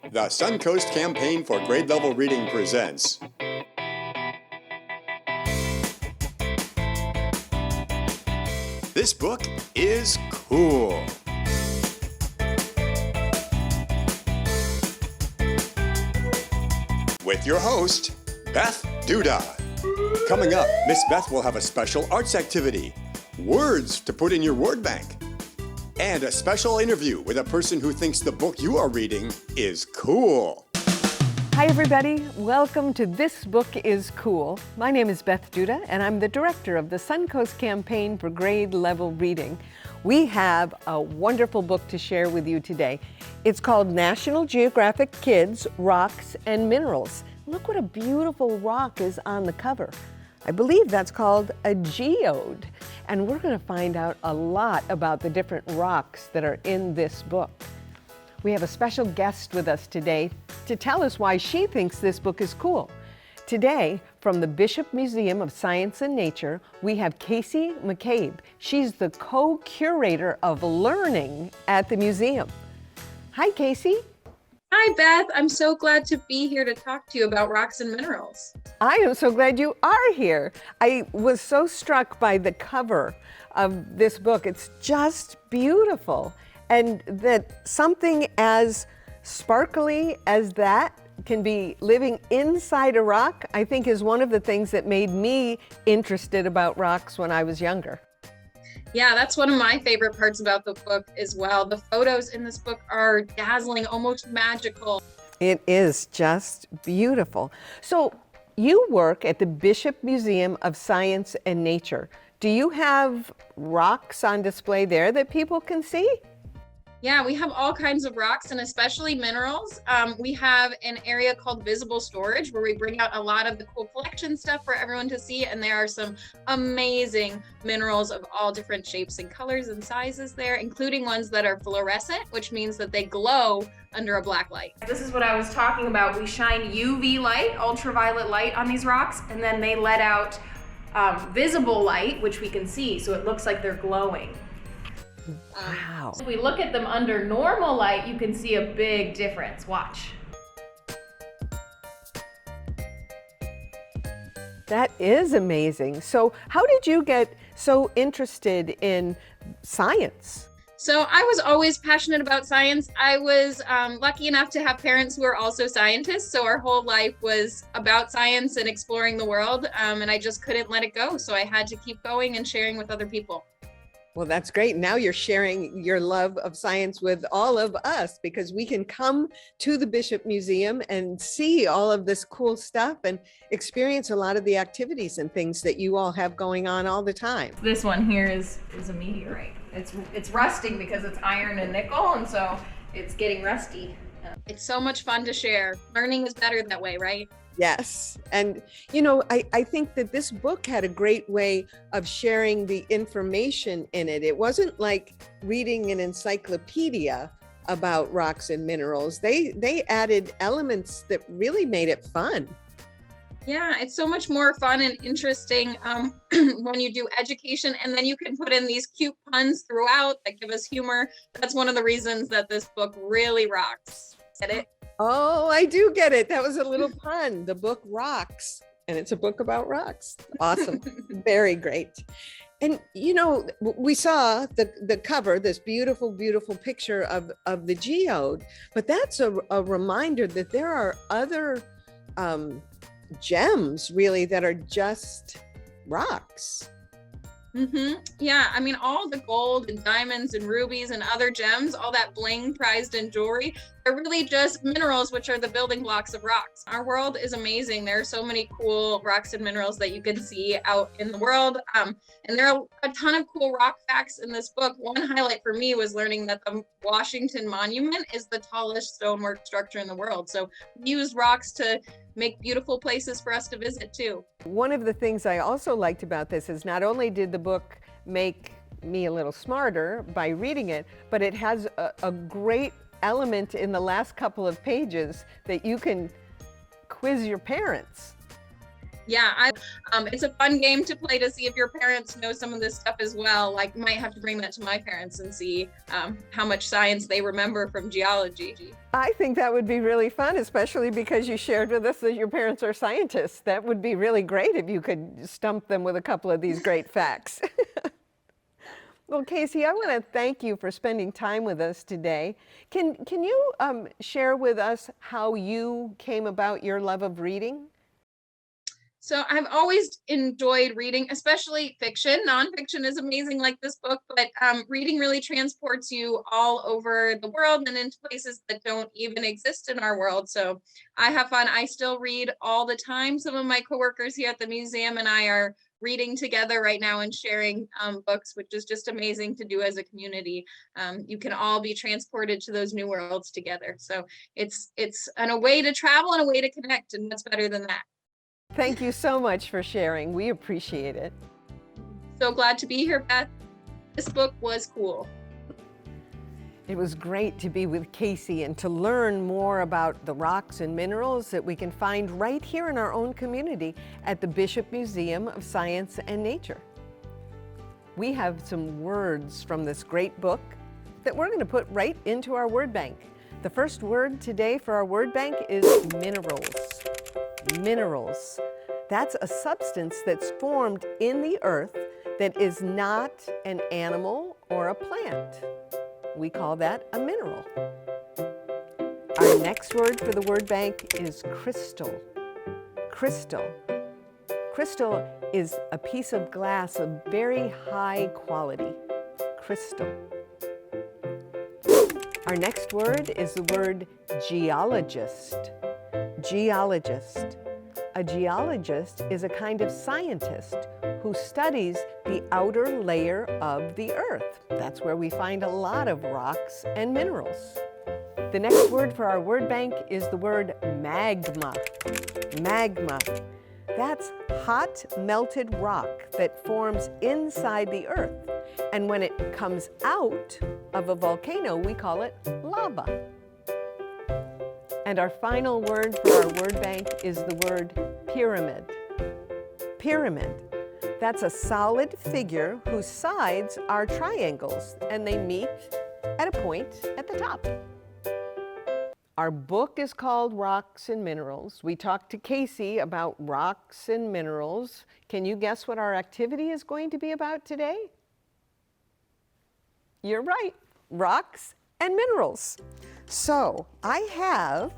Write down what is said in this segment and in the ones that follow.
The Suncoast Campaign for Grade Level Reading presents This Book is Cool. With your host, Beth Duda. Coming up, Miss Beth will have a special arts activity, words to put in your word bank, and a special interview with a person who thinks the book you are reading is cool. Hi everybody, welcome to This Book is Cool. My name is Beth Duda and I'm the director of the Suncoast Campaign for Grade Level Reading. We have a wonderful book to share with you today. It's called National Geographic Kids, Rocks and Minerals. Look what a beautiful rock is on the cover. I believe that's called a geode. And we're going to find out a lot about the different rocks that are in this book. We have a special guest with us today to tell us why she thinks this book is cool. Today, from the Bishop Museum of Science and Nature, we have McCabe. She's the Co-Curator of Learning at the museum. Hi, Casey. Hi, Beth. I'm so glad to be here to talk to you about rocks and minerals. I am so glad you are here. I was so struck by the cover of this book. It's just beautiful. And that something as sparkly as that can be living inside a rock, I think is one of the things that made me interested about rocks when I was younger. Yeah, that's one of my favorite parts about the book as well. The photos in this book are dazzling, almost magical. It is just beautiful. So you work at the Bishop Museum of Science and Nature. Do you have rocks on display there that people can see? Yeah, we have all kinds of rocks and especially minerals. We have an area called visible storage where we bring out a lot of the cool collection stuff for everyone to see. And there are some amazing minerals of all different shapes and colors and sizes there, including ones that are fluorescent, which means that they glow under a black light. This is what I was talking about. We shine UV light, ultraviolet light on these rocks, and then they let out visible light, which we can see. So it looks like they're glowing. Wow. If we look at them under normal light, you can see a big difference. Watch. That is amazing. So how did you get so interested in science? So I was always passionate about science. I was lucky enough to have parents who are also scientists. So our whole life was about science and exploring the world. And I just couldn't let it go. So I had to keep going and sharing with other people. Well, that's great. Now you're sharing your love of science with all of us because we can come to the Bishop Museum and see all of this cool stuff and experience a lot of the activities and things that you all have going on all the time. This one here is a meteorite. It's rusting because it's iron and nickel, and so it's getting rusty. It's so much fun to share. Learning is better that way, right? Yes. And, you know, I think that this book had a great way of sharing the information in it. It wasn't like reading an encyclopedia about rocks and minerals. They added elements that really made it fun. Yeah, it's so much more fun and interesting when you do education, and then you can put in these cute puns throughout that give us humor. That's one of the reasons that this book really rocks. Get it? Oh, I do get it. That was a little pun. The book rocks, and it's a book about rocks. Awesome. Very great. And, you know, we saw the cover, this beautiful, beautiful picture of the geode, but that's a reminder that there are other gems really that are just rocks. Yeah, I mean, all the gold and diamonds and rubies and other gems, all that bling prized in jewelry, they're really just minerals, which are the building blocks of rocks. Our world is amazing. There are so many cool rocks and minerals that you can see out in the world. And there are a ton of cool rock facts in this book. One highlight for me was learning that the Washington Monument is the tallest stonework structure in the world. So we use rocks to make beautiful places for us to visit too. One of the things I also liked about this is not only did the book make me a little smarter by reading it, but it has a great element in the last couple of pages that you can quiz your parents. Yeah, it's a fun game to play to see if your parents know some of this stuff as well. Like, might have to bring that to my parents and see how much science they remember from geology. I think that would be really fun, especially because you shared with us that your parents are scientists. That would be really great if you could stump them with a couple of these great facts. Well, Casey, I want to thank you for spending time with us today. Can you share with us how you came about your love of reading? So I've always enjoyed reading, especially fiction. Nonfiction is amazing like this book, but reading really transports you all over the world and into places that don't even exist in our world. So I have fun. I still read all the time. Some of my coworkers here at the museum and I are reading together right now and sharing books, which is just amazing to do as a community. You can all be transported to those new worlds together. So it's a way to travel and a way to connect, and what's better than that? Thank you so much for sharing. We appreciate it. So glad to be here, Beth. This book was cool. It was great to be with Casey and to learn more about the rocks and minerals that we can find right here in our own community at the Bishop Museum of Science and Nature. We have some words from this great book that we're going to put right into our word bank. The first word today for our word bank is minerals. Minerals. That's a substance that's formed in the earth that is not an animal or a plant. We call that a mineral. Our next word for the word bank is crystal. Crystal. Crystal is a piece of glass of very high quality. Crystal. Our next word is the word geologist. Geologist. A geologist is a kind of scientist who studies the outer layer of the earth. That's where we find a lot of rocks and minerals. The next word for our word bank is the word magma. Magma. That's hot melted rock that forms inside the earth. And when it comes out of a volcano, we call it lava. And our final word for our word bank is the word pyramid. Pyramid. That's a solid figure whose sides are triangles and they meet at a point at the top. Our book is called Rocks and Minerals. We talked to Casey about rocks and minerals. Can you guess what our activity is going to be about today? You're right, rocks and minerals. So I have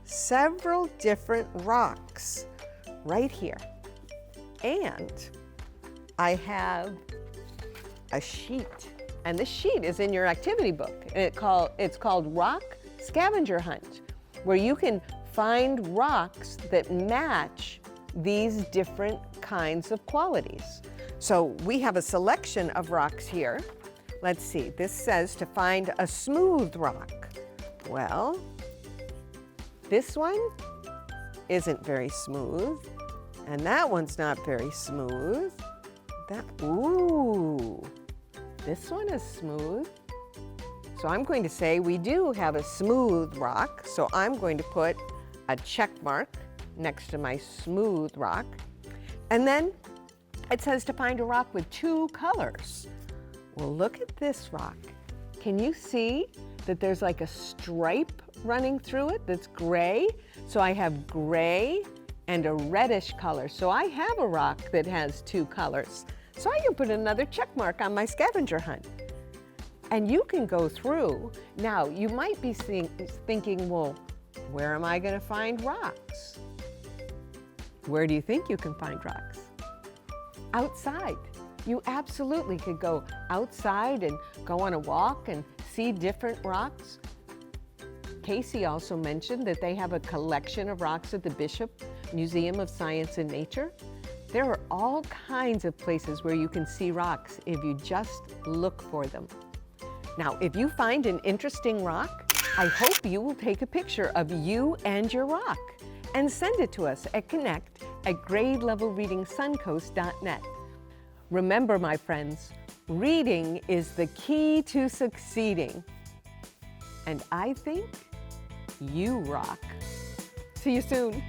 several different rocks right here. And I have a sheet. And this sheet is in your activity book. And it's called Rock Scavenger Hunt, where you can find rocks that match these different kinds of qualities. So we have a selection of rocks here. Let's see, this says to find a smooth rock. Well, this one isn't very smooth, and that one's not very smooth. Ooh, this one is smooth. So I'm going to say we do have a smooth rock, so I'm going to put a check mark next to my smooth rock. And then it says to find a rock with two colors. Well, look at this rock. Can you see that there's like a stripe running through it that's gray? So I have gray and a reddish color. So I have a rock that has two colors. So I can put another check mark on my scavenger hunt. And you can go through. Now, you might be thinking, well, where am I going to find rocks? Where do you think you can find rocks? Outside. You absolutely could go outside and go on a walk and see different rocks. Casey also mentioned that they have a collection of rocks at the Bishop Museum of Science and Nature. There are all kinds of places where you can see rocks if you just look for them. Now, if you find an interesting rock, I hope you will take a picture of you and your rock and send it to us at connect@grade-level-reading-suncoast.net. Remember, my friends, reading is the key to succeeding. And I think you rock. See you soon.